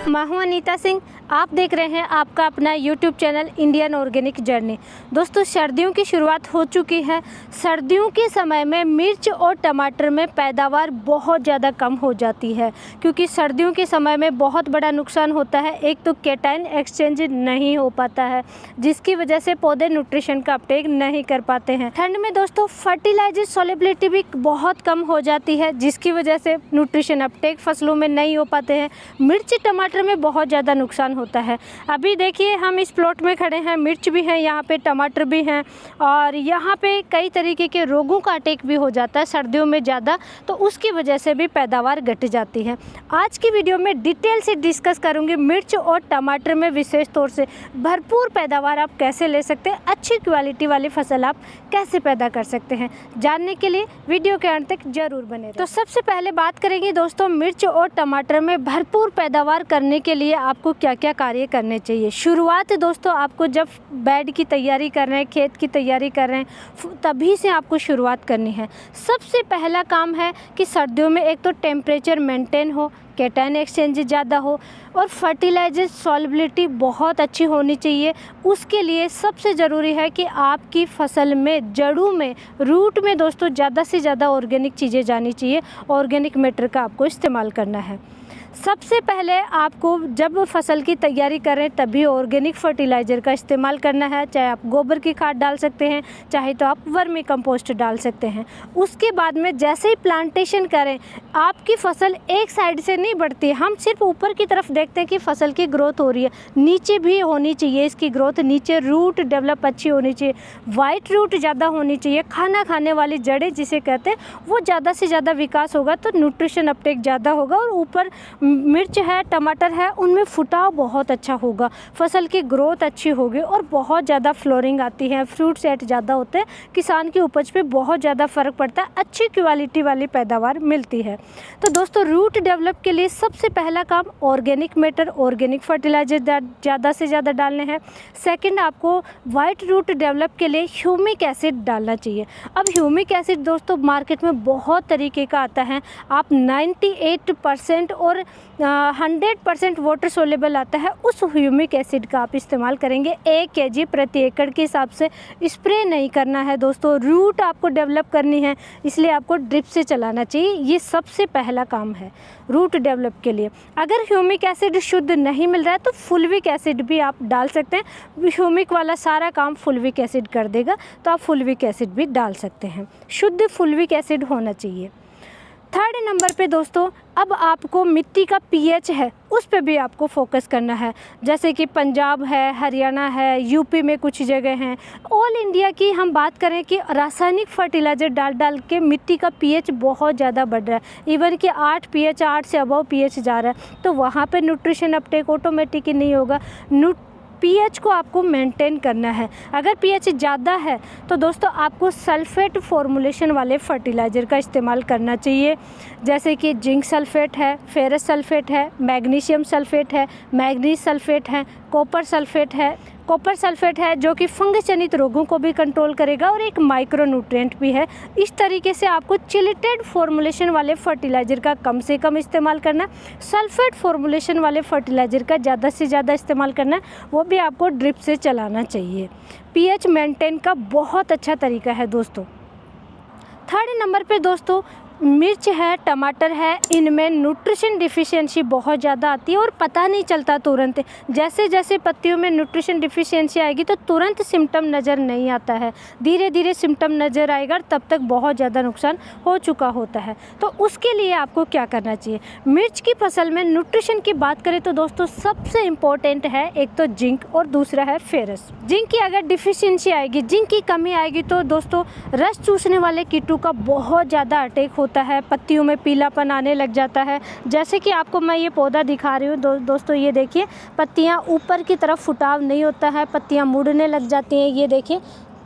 मैं हूं अनीता सिंह। आप देख रहे हैं आपका अपना YouTube channel Indian organic journey. दोस्तों, सर्दियों की शुरुआत हो चुकी है। सर्दियों के समय में मिर्च और टमाटर में पैदावार बहुत ज़्यादा कम हो जाती है, क्योंकि सर्दियों के समय में बहुत बड़ा नुकसान होता है। एक तो केटाइन एक्सचेंज नहीं हो पाता है, जिसकी वजह से पौधे न्यूट्रिशन का अपटेक नहीं कर पाते हैं। ठंड में दोस्तों फर्टिलाइजर सोलेबिलिटी भी बहुत कम हो जाती है, जिसकी वजह से न्यूट्रिशन अपटेक फसलों में नहीं हो पाते हैं। मिर्च टमाटर में बहुत ज़्यादा नुकसान होता है। अभी देखिए, हम इस प्लॉट में खड़े हैं, मिर्च भी है, यहाँ पे टमाटर भी हैं, और यहाँ पे कई तरीके के रोगों का अटैक भी हो जाता है सर्दियों में ज़्यादा, तो उसकी वजह से भी पैदावार घट जाती है। आज की वीडियो में डिटेल से डिस्कस करूँगी मिर्च और टमाटर में विशेष तौर से भरपूर पैदावार आप कैसे ले सकते हैं, अच्छी क्वालिटी वाली फसल आप कैसे पैदा कर सकते हैं। जानने के लिए वीडियो के अंत तक जरूर बने रहें। तो सबसे पहले बात करेंगे दोस्तों, मिर्च और टमाटर में भरपूर पैदावार करने के लिए आपको क्या क्या कार्य करने चाहिए। शुरुआत दोस्तों, आपको जब बेड की तैयारी कर रहे हैं, खेत की तैयारी कर रहे हैं, तभी से आपको शुरुआत करनी है। सबसे पहला काम है कि सर्दियों में एक तो टेम्परेचर मेंटेन हो, केटाइन एक्सचेंज ज़्यादा हो और फर्टिलाइजर सॉल्युबिलिटी बहुत अच्छी होनी चाहिए। उसके लिए सबसे ज़रूरी है कि आपकी फसल में जड़ों में, रूट में दोस्तों ज़्यादा से ज़्यादा ऑर्गेनिक चीज़ें जानी चाहिए। ऑर्गेनिक मैटर का आपको इस्तेमाल करना है। सबसे पहले आपको जब फसल की तैयारी करें तभी ऑर्गेनिक फर्टिलाइज़र का इस्तेमाल करना है। चाहे आप गोबर की खाद डाल सकते हैं, चाहे तो आप वर्मी कंपोस्ट डाल सकते हैं। उसके बाद में जैसे ही प्लांटेशन करें, आपकी फसल एक साइड से नहीं बढ़ती है। हम सिर्फ ऊपर की तरफ देखते हैं कि फसल की ग्रोथ हो रही है, नीचे भी होनी चाहिए इसकी ग्रोथ। नीचे रूट डेवलप अच्छी होनी चाहिए, वाइट रूट ज़्यादा होनी चाहिए, खाना खाने वाली जड़ें जिसे कहते हैं, वो ज़्यादा से ज़्यादा विकास होगा तो न्यूट्रिशन अपटेक ज़्यादा होगा। और ऊपर मिर्च है, टमाटर है, उनमें फुटाव बहुत अच्छा होगा, फसल की ग्रोथ अच्छी होगी और बहुत ज़्यादा फ्लोरिंग आती है, फ्रूट सेट ज़्यादा होते हैं, किसान की उपज पे बहुत ज़्यादा फ़र्क पड़ता है, अच्छी क्वालिटी वाली पैदावार मिलती है। तो दोस्तों, रूट डेवलप के लिए सबसे पहला काम ऑर्गेनिक मैटर, ऑर्गेनिक फर्टिलाइजर ज़्यादा से ज़्यादा डालने हैं। सेकेंड, आपको वाइट रूट डेवलप के लिए ह्यूमिक एसिड डालना चाहिए। अब ह्यूमिक एसिड दोस्तों मार्केट में बहुत तरीके का आता है। आप 98% और 100% वाटर सोलेबल आता है, उस ह्यूमिक एसिड का आप इस्तेमाल करेंगे। 1 kg प्रति एकड़ के हिसाब से। स्प्रे नहीं करना है दोस्तों, रूट आपको डेवलप करनी है, इसलिए आपको ड्रिप से चलाना चाहिए। ये सबसे पहला काम है रूट डेवलप के लिए। अगर ह्यूमिक एसिड शुद्ध नहीं मिल रहा है तो फुल्विक एसिड भी आप डाल सकते हैं। ह्यूमिक वाला सारा काम फुल्विक एसिड कर देगा, तो आप फुल्विक एसिड भी डाल सकते हैं। शुद्ध फुल्विक एसिड होना चाहिए। थर्ड नंबर पे दोस्तों, अब आपको मिट्टी का पीएच है, उस पे भी आपको फोकस करना है। जैसे कि पंजाब है, हरियाणा है, यूपी में कुछ जगह हैं। ऑल इंडिया की हम बात करें कि रासायनिक फर्टिलाइज़र डाल डाल के मिट्टी का पीएच बहुत ज़्यादा बढ़ रहा है। इवन कि 8 pH, 8 से अबव पीएच जा रहा है, तो वहाँ पे न्यूट्रिशन अपटेक ऑटोमेटिक ही नहीं होगा। पीएच को आपको मेंटेन करना है। अगर पीएच ज़्यादा है तो दोस्तों आपको सल्फेट फॉर्मुलेशन वाले फर्टिलाइज़र का इस्तेमाल करना चाहिए। जैसे कि जिंक सल्फेट है, फेरस सल्फेट है, मैग्नीशियम सल्फेट है, मैग्नीज सल्फेट है, कॉपर सल्फेट है। कॉपर सल्फेट है जो कि फंगस जनित रोगों को भी कंट्रोल करेगा और एक माइक्रो न्यूट्रिएंट भी है। इस तरीके से आपको चिलेटेड फॉर्मुलेशन वाले फर्टिलाइज़र का कम से कम इस्तेमाल करना है। सल्फेट फॉर्मुलेशन वाले फर्टिलाइज़र का ज़्यादा से ज़्यादा इस्तेमाल करना है, वो भी आपको ड्रिप से चलाना चाहिए। पीएच मेंटेन का बहुत अच्छा तरीका है दोस्तों। थर्ड नंबर पे दोस्तों, मिर्च है, टमाटर है, इनमें न्यूट्रिशन डिफिशियंसी बहुत ज़्यादा आती है और पता नहीं चलता तुरंत। जैसे जैसे पत्तियों में न्यूट्रिशन डिफिशियंसी आएगी तो तुरंत सिम्टम नज़र नहीं आता है, धीरे धीरे सिम्टम नज़र आएगा, तब तक बहुत ज़्यादा नुकसान हो चुका होता है। तो उसके लिए आपको क्या करना चाहिए। मिर्च की फसल में न्यूट्रिशन की बात करें तो दोस्तों सबसे इम्पोर्टेंट है एक तो जिंक और दूसरा है फेरस। जिंक की अगर डिफिशियंसी आएगी, जिंक की कमी आएगी तो दोस्तों रस चूसने वाले कीटों का बहुत ज़्यादा अटैक होता है, पत्तियों में पीलापन आने लग जाता है। जैसे कि आपको मैं ये पौधा दिखा रही हूँ दोस्तों, ये देखिए पत्तियाँ ऊपर की तरफ फुटाव नहीं होता है, पत्तियाँ मुड़ने लग जाती हैं। ये देखिए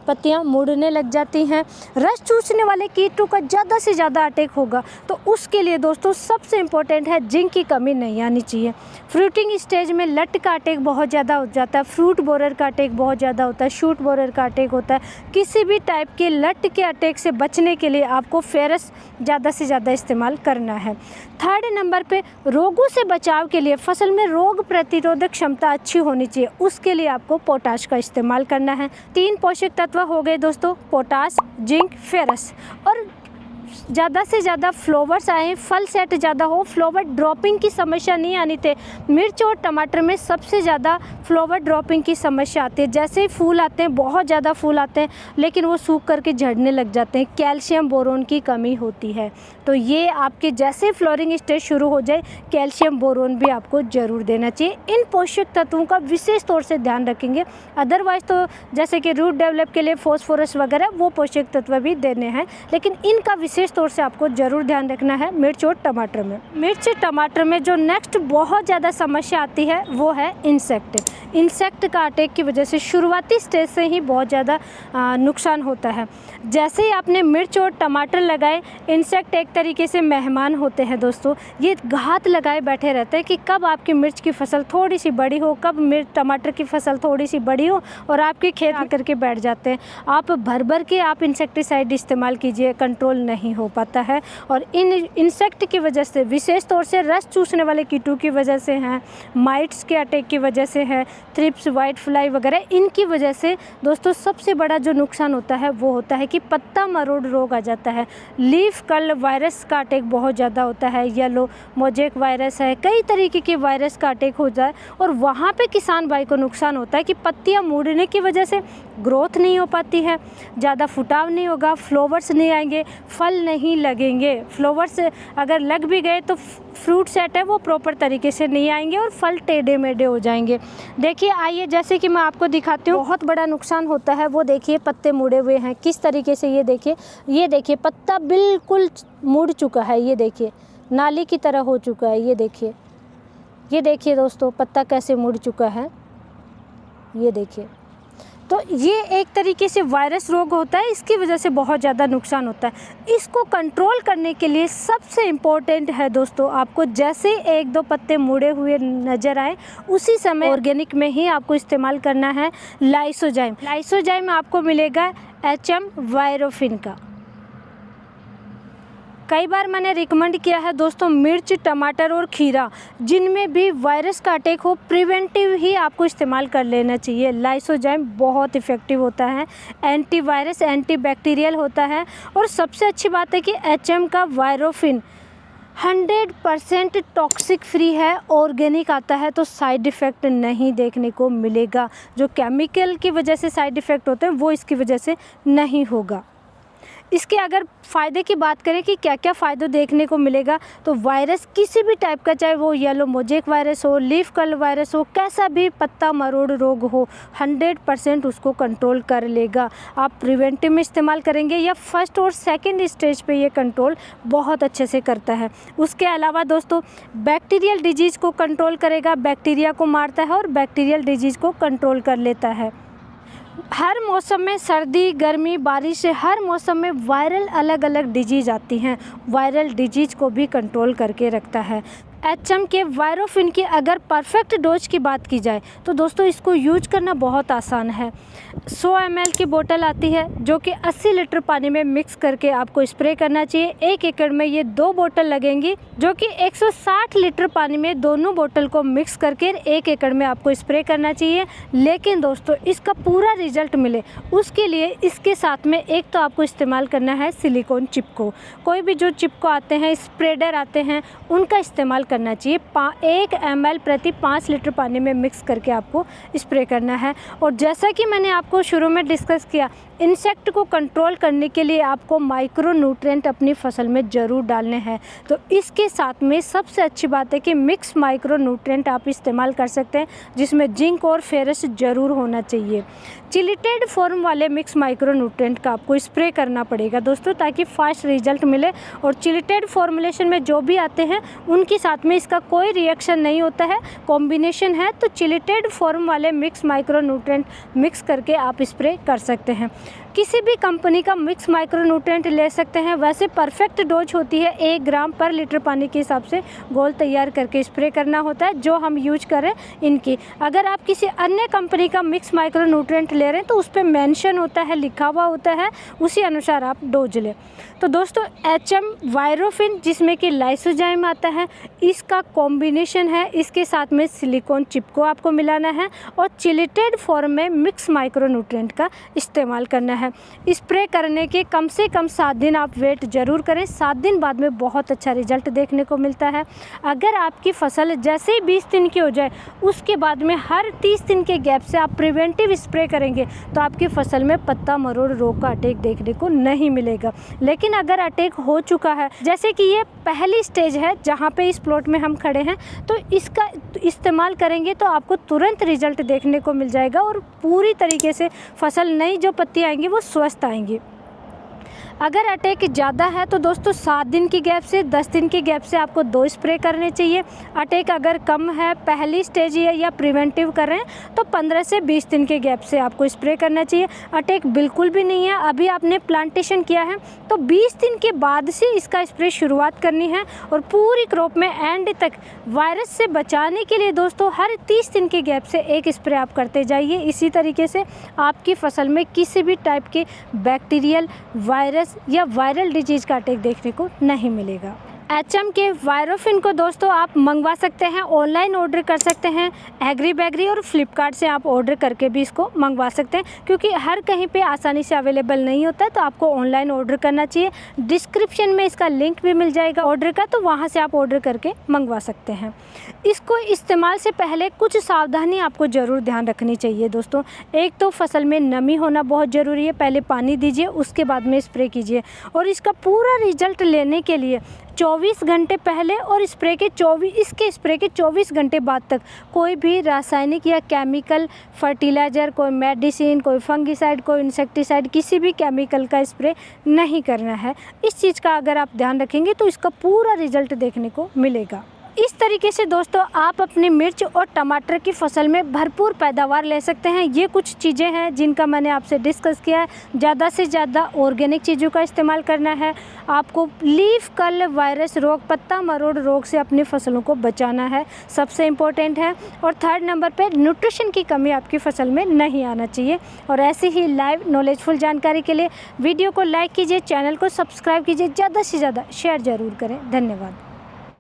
पत्तियां मुड़ने लग जाती हैं, रस चूसने वाले कीटों का ज़्यादा से ज़्यादा अटैक होगा। तो उसके लिए दोस्तों सबसे इम्पोर्टेंट है जिंक की कमी नहीं आनी चाहिए। फ्रूटिंग स्टेज में लट का अटैक बहुत ज़्यादा हो जाता है, फ्रूट बोरर का अटैक बहुत ज़्यादा होता है, शूट बोरर का अटैक होता है। किसी भी टाइप के लट के अटैक से बचने के लिए आपको फेरस ज़्यादा से ज़्यादा इस्तेमाल करना है। थर्ड नंबर पे रोगों से बचाव के लिए फसल में रोग प्रतिरोधक क्षमता अच्छी होनी चाहिए, उसके लिए आपको पोटाश का इस्तेमाल करना है। 3 पोषक तत्व हो गए दोस्तों, पोटाश, जिंक, फेरस। और ज़्यादा से ज़्यादा फ्लावर्स आए, फल सेट ज़्यादा हो, फ्लावर ड्रॉपिंग की समस्या नहीं आनी थे। मिर्च और टमाटर में सबसे ज़्यादा फ्लावर ड्रॉपिंग की समस्या आती है। जैसे ही फूल आते हैं, बहुत ज़्यादा फूल आते हैं, लेकिन वो सूख करके झड़ने लग जाते हैं, कैल्शियम बोरोन की कमी होती है। तो ये आपके जैसे फ्लोरिंग स्टेज शुरू हो जाए, कैल्शियम बोरोन भी आपको ज़रूर देना चाहिए। इन पोषक तत्वों का विशेष तौर से ध्यान रखेंगे। अदरवाइज़ तो जैसे कि रूट डेवलप के लिए फॉस्फोरस वगैरह वो पोषक तत्व भी देने हैं, लेकिन इनका विशेष तौर से आपको ज़रूर ध्यान रखना है मिर्च और टमाटर में। मिर्च टमाटर में जो नेक्स्ट बहुत ज़्यादा समस्या आती है वो है इंसेक्ट का अटैक की वजह से शुरुआती स्टेज से ही बहुत ज़्यादा नुकसान होता है। जैसे ही आपने मिर्च और टमाटर लगाए, इंसेक्ट एक तरीके से मेहमान होते हैं दोस्तों। ये घात लगाए बैठे रहते हैं कि कब आपकी मिर्च की फसल थोड़ी सी बड़ी हो, कब मिर्च टमाटर की फसल थोड़ी सी बड़ी हो, और आपके खेत आकर के बैठ जाते हैं। आप भर के आप इंसेक्टिसाइड इस्तेमाल कीजिए, कंट्रोल नहीं हो पाता है। और इन इंसेक्ट की वजह से, विशेष तौर से रस चूसने वाले कीटों की वजह से हैं, माइट्स के अटैक की वजह से है, थ्रिप्स, वाइट फ्लाई वगैरह, इनकी वजह से दोस्तों सबसे बड़ा जो नुकसान होता है वो होता है कि पत्ता मरोड़ रोग आ जाता है। लीफ कर्ल वायरस का अटैक बहुत ज़्यादा होता है, येलो मोजेक वायरस है, कई तरीके के वायरस का अटैक हो जाए और वहाँ पे किसान भाई को नुकसान होता है कि पत्तियाँ मुड़ने की वजह से ग्रोथ नहीं हो पाती है, ज़्यादा फुटाव नहीं होगा, फ्लावर्स नहीं आएंगे, फल नहीं लगेंगे। फ्लावर्स अगर लग भी गए तो फ्रूट सेट है वो प्रॉपर तरीके से नहीं आएंगे और फल टेढ़े मेढ़े हो जाएंगे। देखिए, आइए जैसे कि मैं आपको दिखाती हूँ, बहुत बड़ा नुकसान होता है वो देखिए, पत्ते मुड़े हुए हैं किस तरीके से। ये देखिए पत्ता बिल्कुल मुड़ चुका है, ये देखिए नाली की तरह हो चुका है। ये देखिए दोस्तों पत्ता कैसे मुड़ चुका है, ये देखिए। तो ये एक तरीके से वायरस रोग होता है, इसकी वजह से बहुत ज़्यादा नुकसान होता है। इसको कंट्रोल करने के लिए सबसे इम्पोर्टेंट है दोस्तों, आपको जैसे 1-2 पत्ते मुड़े हुए नज़र आए उसी समय ऑर्गेनिक में ही आपको इस्तेमाल करना है लाइसोजाइम आपको मिलेगा HM वायरोफिन का। कई बार मैंने रिकमेंड किया है दोस्तों, मिर्च, टमाटर और खीरा जिनमें भी वायरस का अटैक हो, प्रिवेंटिव ही आपको इस्तेमाल कर लेना चाहिए। लाइसोजाइम बहुत इफ़ेक्टिव होता है, एंटीवायरस, एंटीबैक्टीरियल होता है। और सबसे अच्छी बात है कि HM का वायरोफिन 100% टॉक्सिक फ्री है, ऑर्गेनिक आता है, तो साइड इफ़ेक्ट नहीं देखने को मिलेगा। जो केमिकल की वजह से साइड इफ़ेक्ट होते हैं वो इसकी वजह से नहीं होगा। इसके अगर फ़ायदे की बात करें कि क्या क्या फ़ायदे देखने को मिलेगा, तो वायरस किसी भी टाइप का, चाहे वो येलो मोजेक वायरस हो, लीफ कर्ल वायरस हो, कैसा भी पत्ता मरोड़ रोग हो, 100% उसको कंट्रोल कर लेगा। आप प्रिवेंटिव में इस्तेमाल करेंगे या फर्स्ट और सेकंड स्टेज पे ये कंट्रोल बहुत अच्छे से करता है। उसके अलावा दोस्तों बैक्टीरियल डिजीज़ को कंट्रोल करेगा, बैक्टीरिया को मारता है और बैक्टीरियल डिजीज़ को कंट्रोल कर लेता है। हर मौसम में, सर्दी, गर्मी, बारिश से हर मौसम में वायरल अलग अलग डिजीज़ आती हैं, वायरल डिजीज़ को भी कंट्रोल करके रखता है। HM के वायरोफिन की अगर परफेक्ट डोज की बात की जाए तो दोस्तों इसको यूज करना बहुत आसान है। 100 ml की बोतल आती है जो कि 80 लीटर पानी में मिक्स करके आपको स्प्रे करना चाहिए। 1 एकड़ में ये 2 बोतल लगेंगी जो कि 160 लीटर पानी में दोनों बोतल को मिक्स करके 1 एकड़ में आपको स्प्रे करना चाहिए। लेकिन दोस्तों इसका पूरा रिजल्ट मिले उसके लिए इसके साथ में एक तो आपको इस्तेमाल करना है सिलिकॉन चिपको। कोई भी जो चिपको आते हैं, स्प्रेडर आते हैं, उनका इस्तेमाल करना चाहिए। 1 ml प्रति 5 लीटर पानी में मिक्स करके आपको स्प्रे करना है। और जैसा कि मैंने आपको शुरू में डिस्कस किया, इंसेक्ट को कंट्रोल करने के लिए आपको माइक्रो न्यूट्रिएंट अपनी फसल में ज़रूर डालने हैं। तो इसके साथ में सबसे अच्छी बात है कि मिक्स माइक्रो न्यूट्रिएंट आप इस्तेमाल कर सकते हैं जिसमें जिंक और फेरस ज़रूर होना चाहिए। चिलिटेड फॉर्म वाले मिक्स माइक्रो न्यूट्रिएंट का आपको स्प्रे करना पड़ेगा दोस्तों ताकि फास्ट रिजल्ट मिले। और चिलिटेड फॉर्मुलेशन में जो भी आते हैं उनके साथ साथ में इसका कोई रिएक्शन नहीं होता है, कॉम्बिनेशन है, तो चिलेटेड फॉर्म वाले मिक्स माइक्रो न्यूट्रिएंट मिक्स करके आप स्प्रे कर सकते हैं। किसी भी कंपनी का मिक्स माइक्रो न्यूट्रिएंट ले सकते हैं। वैसे परफेक्ट डोज होती है 1 ग्राम पर लीटर पानी के हिसाब से घोल तैयार करके स्प्रे करना होता है, जो हम यूज करें इनकी। अगर आप किसी अन्य कंपनी का मिक्स माइक्रो न्यूट्रिएंट ले रहे हैं तो उस पर मेंशन होता है, लिखा हुआ होता है, उसी अनुसार आप डोज लें। तो दोस्तों HM वायरोफिन जिसमें कि लाइसोजाइम आता है, इसका कॉम्बिनेशन है, इसके साथ में सिलिकॉन चिप को आपको मिलाना है और चिलेटेड फॉर्म में मिक्स माइक्रो न्यूट्रिएंट का इस्तेमाल करना है। स्प्रे करने के कम से कम 7 दिन आप वेट ज़रूर करें। 7 दिन बाद में बहुत अच्छा रिजल्ट देखने को मिलता है। अगर आपकी फसल जैसे ही 20 दिन की हो जाए उसके बाद में हर 30 दिन के गैप से आप प्रिवेंटिव स्प्रे करेंगे तो आपकी फसल में पत्ता मरोड़ रोग का अटैक देखने को नहीं मिलेगा। लेकिन अगर अटैक हो चुका है, जैसे कि ये पहली स्टेज है जहाँ पे इस प्लॉट में हम खड़े हैं, तो इसका इस्तेमाल करेंगे तो आपको तुरंत रिजल्ट देखने को मिल जाएगा और पूरी तरीके से फसल नई जो पत्ती आएंगी वो स्वस्थ आएंगी। अगर अटैक ज़्यादा है तो दोस्तों 7 दिन की गैप से 10 दिन की गैप से आपको 2 स्प्रे करने चाहिए। अटैक अगर कम है, पहली स्टेज है या प्रिवेंटिव कर रहे हैं तो 15 से 20 दिन के गैप से आपको स्प्रे करना चाहिए। अटैक बिल्कुल भी नहीं है, अभी आपने प्लांटेशन किया है तो 20 दिन के बाद से इसका स्प्रे शुरुआत करनी है और पूरी क्रॉप में एंड तक वायरस से बचाने के लिए दोस्तों हर 30 दिन के गैप से 1 स्प्रे आप करते जाइए। इसी तरीके से आपकी फसल में किसी भी टाइप के बैक्टीरियल, वायरस या वायरल डिजीज का अटैक देखने को नहीं मिलेगा। HM के वायरोफिन को दोस्तों आप मंगवा सकते हैं, ऑनलाइन ऑर्डर कर सकते हैं। एग्री बैगरी और फ्लिपकार्ट से आप ऑर्डर करके भी इसको मंगवा सकते हैं, क्योंकि हर कहीं पे आसानी से अवेलेबल नहीं होता है, तो आपको ऑनलाइन ऑर्डर करना चाहिए। डिस्क्रिप्शन में इसका लिंक भी मिल जाएगा ऑर्डर का, तो वहाँ से आप ऑर्डर करके मंगवा सकते हैं। इसको इस्तेमाल से पहले कुछ सावधानी आपको ज़रूर ध्यान रखनी चाहिए दोस्तों। एक तो फसल में नमी होना बहुत ज़रूरी है, पहले पानी दीजिए उसके बाद में स्प्रे कीजिए। और इसका पूरा रिजल्ट लेने के लिए 24 घंटे पहले और स्प्रे के 24 घंटे बाद तक कोई भी रासायनिक या केमिकल फर्टिलाइज़र, कोई मेडिसिन, कोई फंगिसाइड, कोई इंसेक्टिसाइड, किसी भी केमिकल का स्प्रे नहीं करना है। इस चीज़ का अगर आप ध्यान रखेंगे तो इसका पूरा रिजल्ट देखने को मिलेगा। इस तरीके से दोस्तों आप अपनी मिर्च और टमाटर की फसल में भरपूर पैदावार ले सकते हैं। ये कुछ चीज़ें हैं जिनका मैंने आपसे डिस्कस किया है। ज़्यादा से ज़्यादा ऑर्गेनिक चीज़ों का इस्तेमाल करना है। आपको लीफ कर्ल वायरस रोग, पत्ता मरोड़ रोग से अपनी फसलों को बचाना है, सबसे इम्पोर्टेंट है। और 3rd नंबर पे न्यूट्रिशन की कमी आपकी फसल में नहीं आना चाहिए। और ऐसी ही लाइव नॉलेजफुल जानकारी के लिए वीडियो को लाइक कीजिए, चैनल को सब्सक्राइब कीजिए, ज़्यादा से ज़्यादा शेयर ज़रूर करें। धन्यवाद।